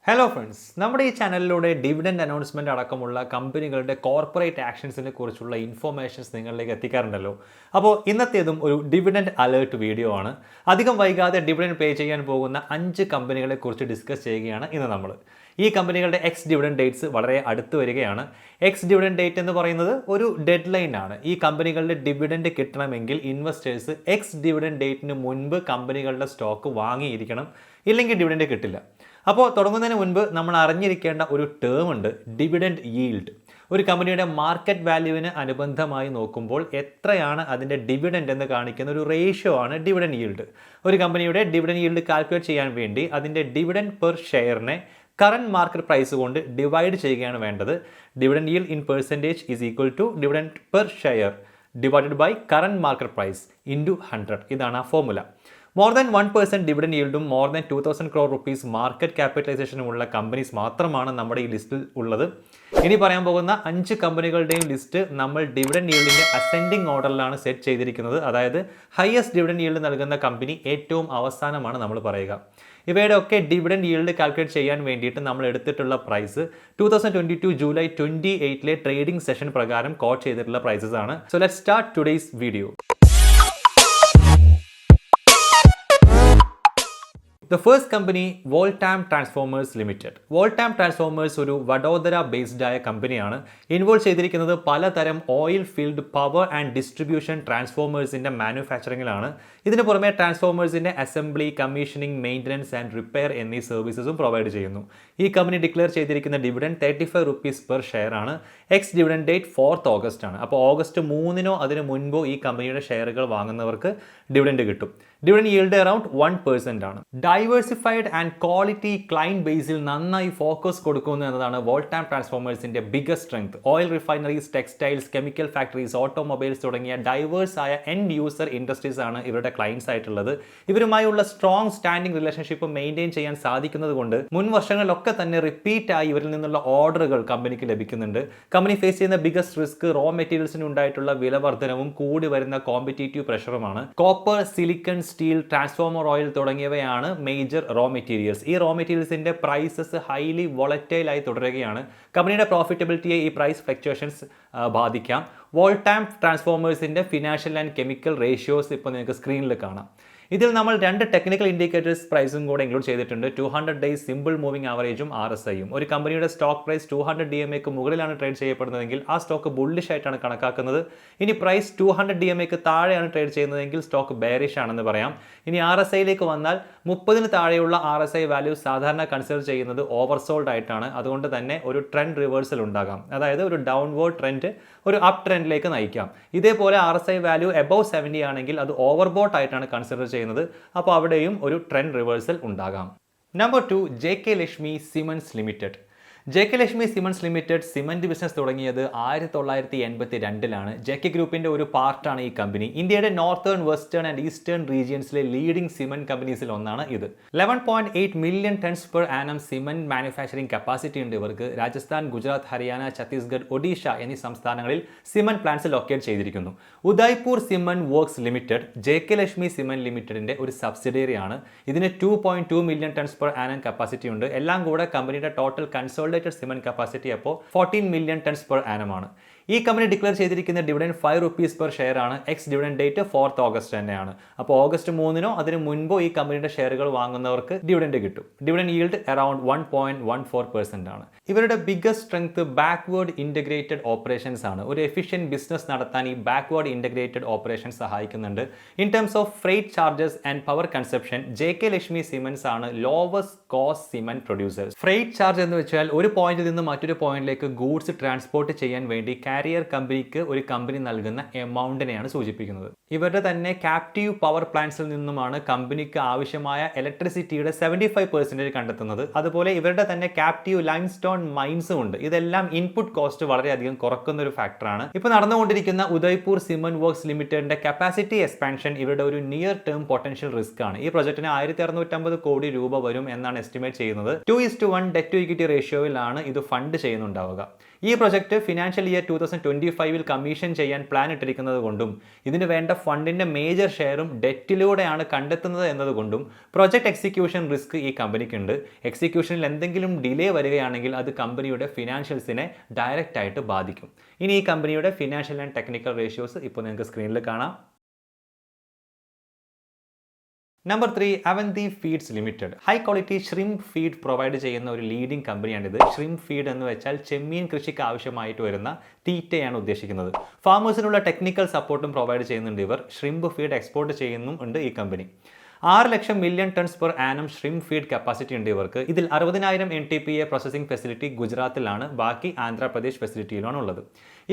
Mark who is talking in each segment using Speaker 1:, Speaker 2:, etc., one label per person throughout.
Speaker 1: Hello friends, നമ്മുടെ ഈ ചാനലിലൂടെ ഡിവിഡൻഡ് അനൗൺസ്മെൻറ്റ് അടക്കമുള്ള കമ്പനികളുടെ കോർപ്പറേറ്റ് ആക്ഷൻസിനെ കുറിച്ചുള്ള ഇൻഫോർമേഷൻസ് നിങ്ങളിലേക്ക് എത്തിക്കാറുണ്ടല്ലോ. അപ്പോൾ ഇന്നത്തേതും ഒരു ഡിവിഡൻഡ് അലേർട്ട് വീഡിയോ ആണ്. അധികം വൈകാതെ ഡിവിഡൻഡ് പേ ചെയ്യാൻ പോകുന്ന 5 കമ്പനികളെ കുറിച്ച് ഡിസ്കസ് ചെയ്യുകയാണ് ഇന്ന് നമ്മൾ. ഈ കമ്പനികളുടെ എക്സ് ഡിവിഡൻഡ് ഡേറ്റ്സ് വളരെ അടുത്ത് വരികയാണ്. എക്സ് ഡിവിഡൻഡ് ഡേറ്റ് എന്ന് പറയുന്നത് ഒരു ഡെഡ് ലൈൻ ആണ്. ഈ കമ്പനികളുടെ ഡിവിഡൻഡ് കിട്ടണമെങ്കിൽ ഇൻവെസ്റ്റേഴ്സ് എക്സ് ഡിവിഡൻഡ് ഡേറ്റിന് മുൻപ് കമ്പനികളുടെ സ്റ്റോക്ക് വാങ്ങിയിരിക്കണം, ഇല്ലെങ്കിൽ ഡിവിഡൻഡ് കിട്ടില്ല. അപ്പോൾ തുടങ്ങുന്നതിന് മുൻപ് നമ്മൾ അറിഞ്ഞിരിക്കേണ്ട ഒരു ടേം ഉണ്ട്, ഡിവിഡൻഡ് ഈൽഡ്. ഒരു കമ്പനിയുടെ മാർക്കറ്റ് വാല്യൂവിന് അനുബന്ധമായി നോക്കുമ്പോൾ എത്രയാണ് അതിൻ്റെ ഡിവിഡൻഡ് എന്ന് കാണിക്കുന്ന ഒരു റേഷ്യോ ആണ് ഡിവിഡൻഡ് ഈൽഡ്. ഒരു കമ്പനിയുടെ ഡിവിഡൻഡ് ഈൽഡ് കാൽക്കുലേറ്റ് ചെയ്യാൻ വേണ്ടി അതിൻ്റെ ഡിവിഡൻഡ് പെർ ഷെയറിനെ കറൻറ്റ് മാർക്കറ്റ് പ്രൈസ് കൊണ്ട് ഡിവൈഡ് ചെയ്യുകയാണ് വേണ്ടത്. Dividend yield in percentage is equal to dividend per share divided by current market price into 100. ഇതാണ് ആ ഫോർമുല. മോർ ദാൻ 1% ഡിവിഡൻഡ് ഈൽഡും more than 2000 crore rupees market ക്യാപിറ്റലൈസേഷനുമുള്ള companies മാത്രമാണ് നമ്മുടെ ഈ ലിസ്റ്റിൽ ഉള്ളത്. ഇനി പറയാൻ പോകുന്ന 5 കമ്പനികളുടെയും ലിസ്റ്റ് നമ്മൾ ഡിവിഡൻഡ് ഈൽഡിൻ്റെ അസെൻഡിങ് ഓർഡറിലാണ് സെറ്റ് ചെയ്തിരിക്കുന്നത്. അതായത് ഹയസ്റ്റ് ഡിവിഡൻഡ് ഈൽഡ് നൽകുന്ന കമ്പനി ഏറ്റവും അവസാനമാണ് നമ്മൾ പറയുക. ഇവയുടെ ഒക്കെ ഡിവിഡൻഡ് ഈൽഡ് കാൽക്കുലേറ്റ് ചെയ്യാൻ വേണ്ടിയിട്ട് നമ്മൾ എടുത്തിട്ടുള്ള പ്രൈസ് 2022 ജൂലൈ 28 ട്രേഡിംഗ് സെഷൻ പ്രകാരം കോട്ട് ചെയ്തിട്ടുള്ള പ്രൈസസ് ആണ്. So let's start today's video. The first company, Voltam Transformers Limited. Voltam Transformers ഒരു വഡോദര ബേസ്ഡ് ആയ കമ്പനിയാണ്. ഇൻവോൾവ് ചെയ്തിരിക്കുന്നത് പലതരം oil field power and distribution ട്രാൻസ്ഫോമേഴ്സിൻ്റെ മാനുഫാക്ചറിങ്ങിലാണ്. ഇതിന് പുറമെ ട്രാൻസ്ഫോമേഴ്സിൻ്റെ assembly, commissioning, maintenance and repair എന്നീ സർവീസസും പ്രൊവൈഡ് ചെയ്യുന്നു. ഈ കമ്പനി ഡിക്ലെയർ ചെയ്തിരിക്കുന്ന ഡിവിഡൻഡ് 35 rupees പെർ ഷെയർ ആണ്. Ex dividend date 4th August ആണ്. അപ്പോൾ ഓഗസ്റ്റ് 3 അതിന് മുൻപോ ഈ കമ്പനിയുടെ ഷെയറുകൾ വാങ്ങുന്നവർക്ക് ഡിവിഡൻഡ് കിട്ടും. ഡിവിഡൻഡ് ഈൽഡ് അറൌണ്ട് 1% ആണ്. ഡൈവേഴ്സിഫൈഡ് ആൻഡ് ക്വാളിറ്റി ക്ലയൻറ്റ് ബേസിൽ നന്നായി ഫോക്കസ് കൊടുക്കുന്നു എന്നതാണ് വോൾട്ടാം ട്രാൻസ്ഫോമേഴ്സിൻ്റെ biggest strength. Oil refineries, textiles, chemical factories, automobiles തുടങ്ങിയ ഡൈവേഴ്സ് ആയ എൻഡ് യൂസർ ഇൻഡസ്ട്രീസ് ആണ് ഇവരുടെ ക്ലയൻസ് ആയിട്ടുള്ളത്. ഇവരുമായുള്ള സ്ട്രോങ് സ്റ്റാൻഡിംഗ് റിലേഷൻഷിപ്പ് മെയിൻറ്റെയിൻ ചെയ്യാൻ സാധിക്കുന്നത് കൊണ്ട് മുൻ വർഷങ്ങളിലൊക്കെ തന്നെ റിപ്പീറ്റ് ആയി ഇവരിൽ നിന്നുള്ള ഓർഡറുകൾ കമ്പനിക്ക് ലഭിക്കുന്നുണ്ട്. കമ്പനി ഫേസ് ചെയ്യുന്ന ബിഗസ്റ്റ് റിസ്ക് റോ മെറ്റീരിയൽസിന് ഉണ്ടായിട്ടുള്ള വിലവർദ്ധനവും കൂടി വരുന്ന കോമ്പറ്റീറ്റീവ് പ്രഷറുമാണ്. Copper, silicon, steel, transformer oil തുടങ്ങിയവയാണ് മേജർ റോ മെറ്റീരിയൽസ്. ഈ റോ മെറ്റീരിയൽസിന്റെ പ്രൈസസ് ഹൈലി വോളറ്റൈൽ ആയി തുടരുകയാണ്. കമ്പനിയുടെ പ്രോഫിറ്റബിലിറ്റിയെ ഈ പ്രൈസ് ഫ്ലക്ച്വേഷൻസ് ബാധിക്കാം. വോൾട്ടാം ട്രാൻസ്ഫോമേഴ്സിന്റെ ഫിനാൻഷ്യൽ ആൻഡ് കെമിക്കൽ റേഷ്യോസ് ഇപ്പോൾ നിങ്ങൾക്ക് സ്ക്രീനിൽ കാണാം. ഇതിൽ നമ്മൾ 2 ടെക്നിക്കൽ ഇൻഡിക്കേറ്റേഴ്സ് പ്രൈസും കൂടെ ഇൻക്ലൂഡ് ചെയ്തിട്ടുണ്ട്. 200 days സിമ്പിൾ മൂവിംഗ് ആവറേജും RSIയും. ഒരു കമ്പനിയുടെ സ്റ്റോക്ക് പ്രൈസ് 200 DMAക്ക് മുകളിലാണ് ട്രേഡ് ചെയ്യപ്പെടുന്നതെങ്കിൽ ആ സ്റ്റോക്ക് ബുള്ളിഷ് ആയിട്ടാണ് കണക്കാക്കുന്നത്. ഇനി പ്രൈസ് 200 DMAക്ക് താഴെയാണ് ട്രേഡ് ചെയ്യുന്നതെങ്കിൽ സ്റ്റോക്ക് ബെയറിഷ് ആണെന്ന് പറയാം. ഇനി RSIയിലേക്ക് വന്നാൽ 30-ന് താഴെയുള്ള RSI വാല്യൂ സാധാരണ കൺസിഡർ ചെയ്യുന്നത് ഓവർസോൾഡ് ആയിട്ടാണ്. അതുകൊണ്ട് തന്നെ ഒരു ട്രെൻഡ് റിവേഴ്സൽ ഉണ്ടാകാം. അതായത് ഒരു ഡൗൺവേർഡ് ട്രെൻഡ് ഒരു അപ്പ് ട്രെൻഡിലേക്ക് നയിക്കാം. ഇതേപോലെ RSI വാല്യൂ എബവ് 70 ആണെങ്കിൽ അത് ഓവർബോട്ട് ആയിട്ടാണ് കൺസിഡർ ചെയ്യുന്നത്. അപ്പോൾ അവിടെയും ഒരു ട്രെൻഡ് റിവേഴ്സൽ ഉണ്ടാകാം. Number 2, JK Lakshmi cements limited. JK Lakshmi cements limited cement business തുടങ്ങിയത് 1982-ലാണ്. JK ഗ്രൂപ്പിൻ്റെ ഒരു പാർട്ടാണ് ഈ കമ്പനി. ഇന്ത്യയുടെ നോർത്തേൺ, വെസ്റ്റേൺ ആൻഡ് ഈസ്റ്റേൺ റീജിയൻസിലെ ലീഡിംഗ് സിമൻറ്റ് കമ്പനീസിൽ ഒന്നാണ് ഇത്. 11.8 million tons per annum cement manufacturing capacity ഉണ്ട് ഇവർക്ക്. രാജസ്ഥാൻ, ഗുജറാത്ത്, ഹരിയാന, ഛത്തീസ്ഗഡ്, ഒഡീഷ എന്നീ സംസ്ഥാനങ്ങളിൽ സിമൻറ്റ് പ്ലാന്റ്സ് ലൊക്കേറ്റ് ചെയ്തിരിക്കുന്നു. Udaipur cement works limited JK Lakshmi cement ലിമിറ്റഡിൻ്റെ ഒരു സബ്സിഡിയറി ആണ്. ഇതിന് 2.2 million tons per annum capacity ഉണ്ട്. എല്ലാം കൂടെ കമ്പനിയുടെ ടോട്ടൽ കൺസോൾട്ടേറ്റഡ് സിമന്റ് കപ്പാസിറ്റി അപ്പോൾ 14 million tons per annum ആണ്. ഈ കമ്പനി ഡിക്ലെയർ ചെയ്തിരിക്കുന്ന ഡിവിഡൻഡ് 5 rupees പെർ ഷെയർ ആണ്. എക്സ് ഡിവിഡൻഡ് ഡേറ്റ് 4th ഓഗസ്റ്റ് തന്നെയാണ്. അപ്പോൾ ഓഗസ്റ്റ് 3 അതിന് മുൻപോ ഈ കമ്പനിയുടെ ഷെയറുകൾ വാങ്ങുന്നവർക്ക് ഡിവിഡൻഡ് കിട്ടും. ഡിവിഡൻഡ് ഈൽഡ് അറൌണ്ട് 1.14% ആണ്. ഇവരുടെ biggest strength backward integrated operations ആണ്. ഒരു എഫിഷ്യൻറ്റ് ബിസിനസ് നടത്താൻ ഈ ബാക്ക്വേർഡ് ഇൻറ്റഗ്രേറ്റഡ് ഓപ്പറേഷൻസ് സഹായിക്കുന്നുണ്ട്. In terms of freight charges and power consumption JK Lakshmi cements ആണ് lowest cost cement producers. Freight charge എന്ന് വെച്ചാൽ ഒരു പോയിന്റിൽ നിന്ന് മറ്റൊരു പോയിന്റിലേക്ക് ഗൂഡ്സ് ട്രാൻസ്പോർട്ട് ചെയ്യാൻ വേണ്ടി കാരിയർ കമ്പനിക്ക് ഒരു കമ്പനി നൽകുന്ന എമൗണ്ടിനെയാണ് സൂചിപ്പിക്കുന്നത്. ഇവരുടെ തന്നെ ക്യാപ്റ്റീവ് പവർ പ്ലാന്റ്സിൽ നിന്നുമാണ് കമ്പനിക്ക് ആവശ്യമായ ഇലക്ട്രിസിറ്റിയുടെ 75% കണ്ടെത്തുന്നത്. അതുപോലെ ഇവരുടെ തന്നെ ക്യാപ്റ്റീവ് ലൈംസ്റ്റോൺ മൈൻസും ഉണ്ട്. ഇതെല്ലാം ഇൻപുട്ട് കോസ്റ്റ് വളരെയധികം കുറക്കുന്ന ഒരു ഫാക്ടറാണ്. ഇപ്പോൾ നടന്നുകൊണ്ടിരിക്കുന്ന ഉദയ്പൂർ സിമന്റ് വർക്ക്സ് ലിമിറ്റഡിന്റെ കപ്പാസിറ്റി എക്സ്പാൻഷൻ ഇവരുടെ ഒരു നിയർ ടേം പൊട്ടൻഷ്യൽ റിസ്ക് ആണ്. ഈ പ്രൊജക്ടിന് 1650 കോടി രൂപ വരും എന്നാണ് എസ്റ്റിമേറ്റ് ചെയ്യുന്നത്. 2:1 ഡെറ്റ് ടു ഇക്വിറ്റി റേഷ്യോയിലാണ് ഇത് ഫണ്ട് ചെയ്യുന്നുണ്ടാവുക. ഈ പ്രൊജക്ട് ഫിനാൻഷ്യൽ ഇയർ 2025 കമ്മീഷൻ ചെയ്യാൻ പ്ലാൻ ഇട്ടിരിക്കുന്നത് കൊണ്ടും ഇതിന് വേണ്ട ഫണ്ടിന്റെ മേജർ ഷെയറും ഡെറ്റിലൂടെയാണ് കണ്ടെത്തുന്നത് എന്നതുകൊണ്ടും പ്രൊജക്ട് എക്സിക്യൂഷൻ റിസ്ക് ഈ കമ്പനിക്കുണ്ട്. എക്സിക്യൂഷനിൽ എന്തെങ്കിലും ഡിലേ വരികയാണെങ്കിൽ അത് കമ്പനിയുടെ ഫിനാൻഷ്യൽസിനെ ഡയറക്റ്റ് ആയിട്ട് ബാധിക്കും. ഇനി ഈ കമ്പനിയുടെ ഫിനാൻഷ്യൽ ആൻഡ് ടെക്നിക്കൽ റേഷ്യോസ് ഇപ്പോൾ നിങ്ങൾക്ക് സ്ക്രീനിൽ കാണാം. Number 3, Avanti feeds limited. High quality shrimp feed provide ചെയ്യുന്ന ഒരു ലീഡിംഗ് കമ്പനിയാണിത്. ഷ്രിംപ് ഫീഡ് എന്ന് വെച്ചാൽ ചെമ്മീൻ കൃഷിക്ക് ആവശ്യമായിട്ട് വരുന്ന തീറ്റയാണ് ഉദ്ദേശിക്കുന്നത്. ഫാമേഴ്സിനുള്ള ടെക്നിക്കൽ സപ്പോർട്ടും പ്രൊവൈഡ് ചെയ്യുന്നുണ്ട് ഇവർ. ഷ്രിംപ് ഫീഡ് എക്സ്പോർട്ട് ചെയ്യുന്നുണ്ട് ഈ കമ്പനി. 6 ലക്ഷം million tons per annum shrimp feed capacity ഉണ്ട് ഇവർക്ക്. ഇതിൽ 60,000 NTPA പ്രോസസിംഗ് ഫെസിലിറ്റി ഗുജറാത്തിലാണ്, ബാക്കി ആന്ധ്രാപ്രദേശ് ഫെസിലിറ്റിയിലാണ് ഉള്ളത്.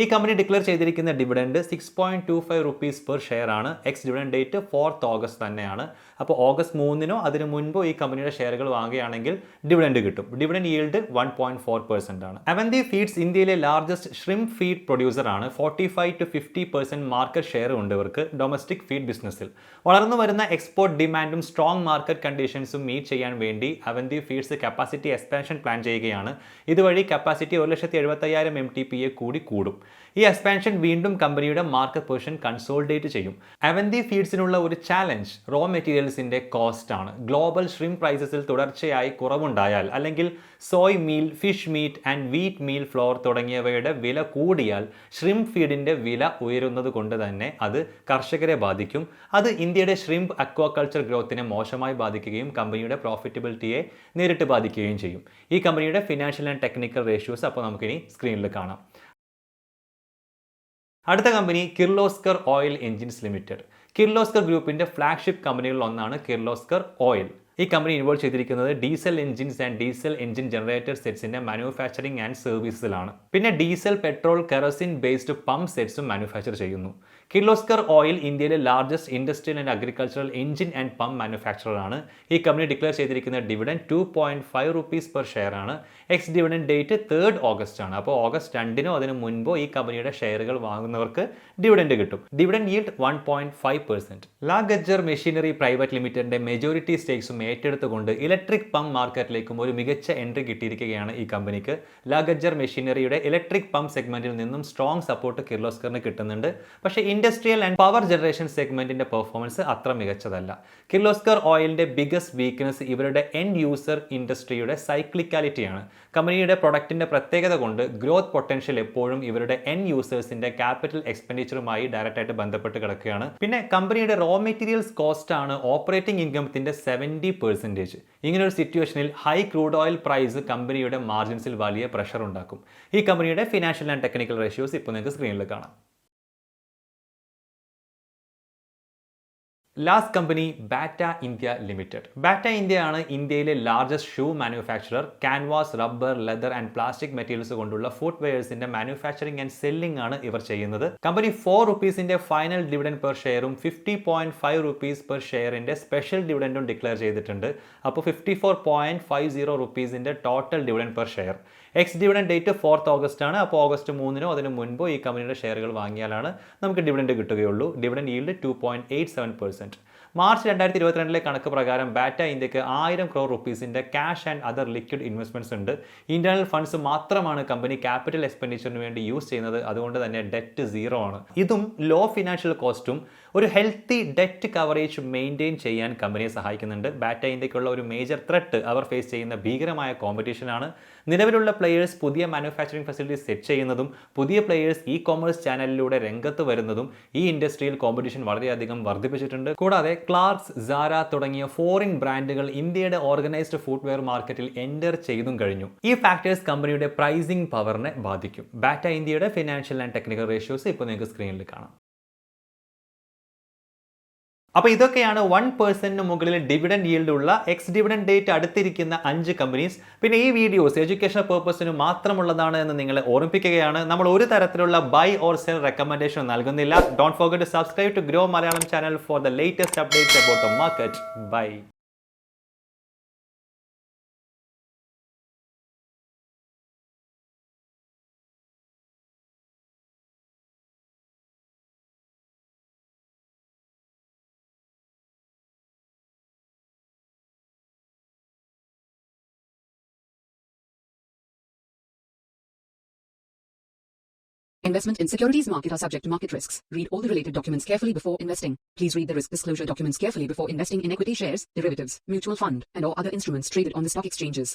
Speaker 1: ഈ കമ്പനി ഡിക്ലെയർ ചെയ്തിരിക്കുന്ന ഡിവിഡൻഡ് 6.25 റുപ്പീസ് പെർ ഷെയർ ആണ്. എക്സ് ഡിവിഡൻഡ് ഡേറ്റ് 4th ഓഗസ്റ്റ് തന്നെയാണ്. അപ്പോൾ ഓഗസ്റ്റ് 3-നോ അതിന് മുൻപോ ഈ കമ്പനിയുടെ ഷെയറുകൾ വാങ്ങുകയാണെങ്കിൽ ഡിവിഡൻഡ് കിട്ടും. ഡിവിഡൻഡ് yield 1.4% ആണ്. അവന്തി ഫീഡ്സ് ഇന്ത്യയിലെ ലാർജസ്റ്റ് ഷ്രിംപ് ഫീഡ് പ്രൊഡ്യൂസർ ആണ്. 45 to 50% മാർക്കറ്റ് ഷെയർ ഉണ്ട് ഇവർക്ക് ഡൊമസ്റ്റിക് ഫീഡ് ബിസിനസ്സിൽ. വളർന്നു വരുന്ന എക്സ്പോർട്ട് ഡിമാൻഡും സ്ട്രോങ് മാർക്കറ്റ് കണ്ടീഷൻസും മീറ്റ് ചെയ്യാൻ വേണ്ടി Avanti feeds capacity expansion plan ചെയ്യുകയാണ്. ഇതുവഴി കപ്പാസിറ്റി 1,75,000 MTPA കൂടി കൂടും. ഈ എക്സ്പാൻഷൻ വീണ്ടും കമ്പനിയുടെ മാർക്കറ്റ് പൊസിഷൻ കൺസോളിഡേറ്റ് ചെയ്യും. അവന്തി ഫീഡ്സിനുള്ള ഒരു ചാലഞ്ച് റോ മെറ്റീരിയൽസിന്റെ കോസ്റ്റ് ആണ്. ഗ്ലോബൽ ഷ്രിംപ് പ്രൈസസിൽ തുടർച്ചയായി കുറവുണ്ടായാൽ അല്ലെങ്കിൽ soy meal, fish meat and wheat meal flour തുടങ്ങിയവയുടെ വില കൂടിയാൽ ഷ്രിംപ് ഫീഡിന്റെ വില ഉയരുന്നത് കൊണ്ട് തന്നെ അത് കർഷകരെ ബാധിക്കും. അത് ഇന്ത്യയുടെ ഷ്രിംപ് അക്വാകൾച്ചർ ഗ്രോത്തിനെ മോശമായി ബാധിക്കുകയും കമ്പനിയുടെ പ്രോഫിറ്റബിലിറ്റിയെ നേരിട്ട് ബാധിക്കുകയും ചെയ്യും. ഈ കമ്പനിയുടെ ഫിനാൻഷ്യൽ ആൻഡ് ടെക്നിക്കൽ റേഷ്യോസ് അപ്പോൾ നമുക്കിനി സ്ക്രീനിൽ കാണാം. അടുത്ത company Kirloskar oil engines limited. Kirloskar ഗ്രൂപ്പിന്റെ ഫ്ലാഗ്ഷിപ്പ് കമ്പനികളിൽ ഒന്നാണ് കിർലോസ്കർ ഓയിൽ. ഈ കമ്പനി ഇൻവോൾവ് ചെയ്തിരിക്കുന്നത് diesel engines and diesel engine generator സെറ്റ്സിന്റെ മാനുഫാക്ചറിംഗ് ആൻഡ് സർവീസിലാണ്. പിന്നെ diesel, petrol, kerosene based pump സെറ്റ്സും മാനുഫാക്ചർ ചെയ്യുന്നു. കിർലോസ്കർ ഓയിൽ ഇന്ത്യയിലെ largest industrial and agricultural engine and pump manufacturer ആണ്. ഈ കമ്പനി ഡിക്ലെയർ ചെയ്തിരിക്കുന്ന ഡിവിഡൻഡ് 2.5 റുപ്പീസ് പെർ ഷെയർ ആണ്. Ex dividend date 3rd August ആണ്. അപ്പോൾ ഓഗസ്റ്റ് 2-നോ അതിന് മുൻപോ ഈ കമ്പനിയുടെ ഷെയറുകൾ വാങ്ങുന്നവർക്ക് ഡിവിഡൻഡ് കിട്ടും. Dividend yield 1.5%. ലാ ഗജ്ജർ മെഷീനറി പ്രൈവറ്റ് ലിമിറ്റഡിന്റെ മെജോറിറ്റി സ്റ്റേക്സും ഏറ്റെടുത്തുകൊണ്ട് ഇലക്ട്രിക് പമ്പ് മാർക്കറ്റിലേക്കും ഒരു മികച്ച എൻട്രി കിട്ടിയിരിക്കുകയാണ് ഈ കമ്പനിക്ക്. ലാ ഗജ്ജർ മെഷീനറിയുടെ ഇലക്ട്രിക് പമ്പ് സെഗ്മെന്റിൽ നിന്നും സ്ട്രോങ് സപ്പോർട്ട് കിർലോസ്കറിന് കിട്ടുന്നുണ്ട്. പക്ഷേ ഇൻഡസ്ട്രിയൽ ആൻഡ് പവർ ജനറേഷൻ സെഗ്മെന്റിന്റെ പെർഫോമൻസ് അത്ര മികച്ചതല്ല. കിർലോസ്കർ ഓയിലിന്റെ ബിഗസ്റ്റ് വീക്ക്നെസ് ഇവരുടെ എൻഡ് യൂസർ ഇൻഡസ്ട്രിയുടെ സൈക്ലിക്കാലിറ്റിയാണ്. കമ്പനിയുടെ പ്രൊഡക്റ്റിന്റെ പ്രത്യേകത കൊണ്ട് ഗ്രോത്ത് പൊട്ടൻഷ്യൽ എപ്പോഴും ഇവരുടെ എൻഡ് യൂസേഴ്സിന്റെ ക്യാപിറ്റൽ എക്സ്പെൻഡിച്ചറുമായി ഡയറക്റ്റ് ആയിട്ട് ബന്ധപ്പെട്ട് കിടക്കുകയാണ്. പിന്നെ കമ്പനിയുടെ റോ മെറ്റീരിയൽസ് കോസ്റ്റ് ആണ് ഓപ്പറേറ്റിംഗ് ഇൻകമത്തിന്റെ 70%. ഇങ്ങനെ ഒരു സിറ്റുവേഷനിൽ ഹൈ ക്രൂഡ് ഓയിൽ പ്രൈസ് കമ്പനിയുടെ മാർജിൻസിൽ വലിയ പ്രഷർ ഉണ്ടാക്കും. ഈ കമ്പനിയുടെ ഫിനാൻഷ്യൽ ആൻഡ് ടെക്നിക്കൽ റേഷ്യോസ് ഇപ്പോൾ നിങ്ങൾക്ക് സ്ക്രീനിൽ കാണാം. Last company Bata India limited. Bata India ആണ് ഇന്ത്യയിലെ largest shoe manufacturer. Canvas, rubber, leather and plastic materials കൊണ്ടുള്ള ഫുട്വെയർസിന്റെ മാനുഫാക്ചറിംഗ് ആൻഡ് സെല്ലിംഗ് ആണ് ഇവർ ചെയ്യുന്നത്. കമ്പനി 4 റുപ്പീസിന്റെ ഫൈനൽ ഡിവിഡൻഡ് പെർ ഷെയറും 50.5 റുപ്പീസ് പെർ ഷെയറിന്റെ സ്പെഷ്യൽ ഡിവിഡൻഡും ഡിക്ലെയർ ചെയ്തിട്ടുണ്ട്. അപ്പോൾ 54.50 റുപ്പീസിന്റെ total dividend per share. Ex dividend date 4th August ആണ്. അപ്പോൾ ഓഗസ്റ്റ് 3-നോ അതിന് മുൻപോ ഈ കമ്പനിയുടെ ഷെയറുകൾ വാങ്ങിയാലാണ് നമുക്ക് ഡിവിഡൻഡ് കിട്ടുകയുള്ളൂ. Dividend yield 2.87%. മാർച്ച് 2022 കണക്ക് പ്രകാരം ബാറ്റ ഇന്ത്യക്ക് 1000 crore റുപ്പീസിന്റെ cash and other liquid investments ഉണ്ട്. ഇന്റേണൽ ഫണ്ട്സ് മാത്രമാണ് കമ്പനി ക്യാപിറ്റൽ എക്സ്പെൻഡിച്ചറിന് വേണ്ടി യൂസ് ചെയ്യുന്നത്. അതുകൊണ്ട് തന്നെ ഡെറ്റ് 0 ആണ്. ഇതും ലോ ഫിനാൻഷ്യൽ കോസ്റ്റും ഒരു ഹെൽത്തി ഡെറ്റ് കവറേജ് മെയിൻറ്റെയിൻ ചെയ്യാൻ കമ്പനിയെ സഹായിക്കുന്നുണ്ട്. ബാറ്റ ഇന്ത്യക്കുള്ള ഒരു മേജർ ത്രെട്ട് അവർ ഫേസ് ചെയ്യുന്ന ഭീകരമായ കോമ്പറ്റീഷനാണ്. നിലവിലുള്ള പ്ലേയേഴ്സ് പുതിയ മാനുഫാക്ചറിംഗ് ഫെസിലിറ്റീസ് സെറ്റ് ചെയ്യുന്നതും പുതിയ പ്ലേയേഴ്സ് ഇ കൊമേഴ്സ് ചാനലിലൂടെ രംഗത്ത് വരുന്നതും ഈ ഇൻഡസ്ട്രിയിൽ കോമ്പറ്റീഷൻ വളരെയധികം വർദ്ധിപ്പിച്ചിട്ടുണ്ട്. കൂടാതെ ക്ലാർക്സ്, സാര തുടങ്ങിയ ഫോറിൻ ബ്രാൻഡുകൾ ഇന്ത്യയുടെ ഓർഗനൈസ്ഡ് ഫുട്വെയർ മാർക്കറ്റിൽ എൻ്റർ ചെയ്തും കഴിഞ്ഞു. ഈ ഫാക്ടേഴ്സ് കമ്പനിയുടെ പ്രൈസിംഗ് പവറിനെ ബാധിക്കും. ബാറ്റ ഇന്ത്യയുടെ ഫിനാൻഷ്യൽ ആൻഡ് ടെക്നിക്കൽ റേഷ്യോസ് ഇപ്പോൾ നിങ്ങൾക്ക് സ്ക്രീനിൽ കാണാം. അപ്പോൾ ഇതൊക്കെയാണ് 1% മുകളിൽ ഡിവിഡൻഡ് yield ഉള്ള എക്സ് ഡിവിഡൻഡ് ഡേറ്റ് അടുത്തിരിക്കുന്ന 5 കമ്പനീസ്. പിന്നെ ഈ വീഡിയോസ് എഡ്യൂക്കേഷണൽ പർപ്പസിന് മാത്രമുള്ളതാണ് എന്ന് നിങ്ങളെ ഓർമ്മിപ്പിക്കുകയാണ്. നമ്മൾ ഒരു തരത്തിലുള്ള ബൈ ഓർ സെൽ റെക്കമെൻഡേഷൻ നൽകുന്നില്ല. Don't forget to subscribe to Groww Malayalam channel for the latest updates about the market. Bye.
Speaker 2: Investment in securities market are subject to market risks. Read all the related documents carefully before investing. Please read the risk disclosure documents carefully before investing in equity shares, derivatives, mutual fund, and or other instruments traded on the stock exchanges.